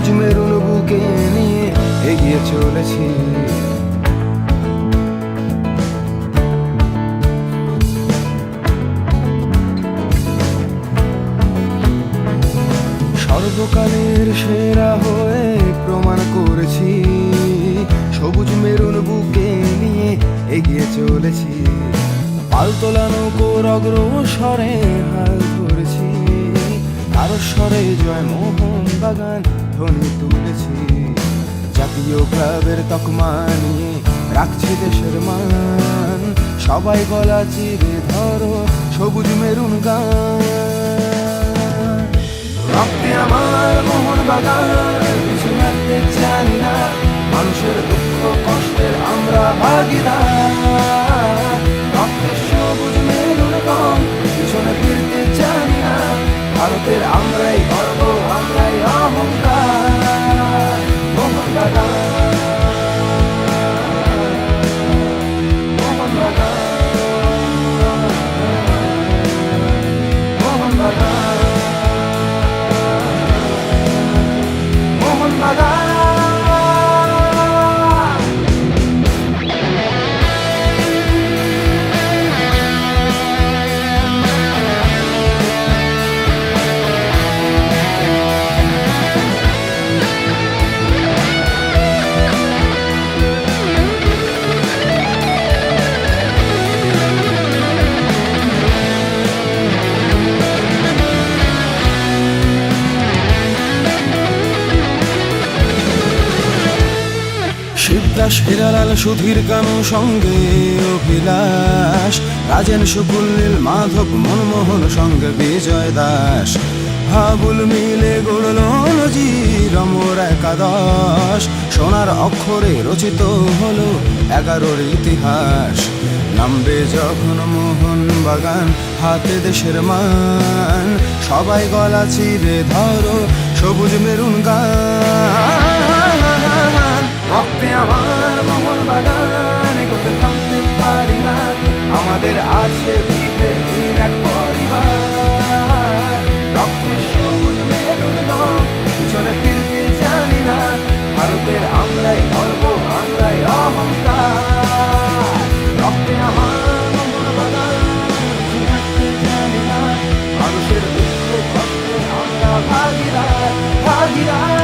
সবুজ মেরুন বুকে নিয়ে এগিয়ে চলেছি। সর্বকালের সেরা হয়ে প্রমাণ করেছি, সবুজ মেরুন বুকে নিয়ে এগিয়ে চলেছি। পাল তোলানো কোর অগ্রসরে হাল ধরেছি, কারো স্বরে জয় মোহন বাগান ধ্বনি তুলেছি। জাতীয় ক্লাবের তকমা নিয়ে রাখছি দেশের মান, সবাই গলা চিরে ধরো সবুজ মেরুন গান। রক্তে আমার মোহন বাগান, কিছু মারতে জানি না, মানুষের দুঃখ কষ্টের আমরা ভাগিদার। রক্তে সবুজ মেরুন রং, পিছনে ফিরতে জানি না, ভারতের আমরাই গর্ব, আমরাই অহংকার। মোহন বাগান, মোহন বাগান, মোহন বাগান, মোহন বাগান। শিবদাস, হিরালাল, সুধীর কানু, সঙ্গে অভিলাষ, রাজেন, শুকুল, নীল, মাধব, মনমোহন, সঙ্গে বিজয় দাস। হাবুল মিলে গড়ল নজির একাদশ, সোনার অক্ষরে রচিত হলো 11র ইতিহাস। নামবে যখন মোহন বাগান, হাতে দেশের মান, সবাই গলা চিরে ধরো সবুজ মেরুন গান। রক্তে আমার মোহন বাগান, এগোতে থামতে পারি না, আমাদের আছে ভিন্ন এক পরিবার। রক্তে সবুজ মেরুন রং, পিছনে ফিরতে জানি না, ভারতের আমরাই গর্ব, আমরাই অহংকার। রক্তে আমার মোহন বাগান, জানি না, মানুষের দুঃখ কষ্টে আমরা ভাগিদার, ভাগিদার।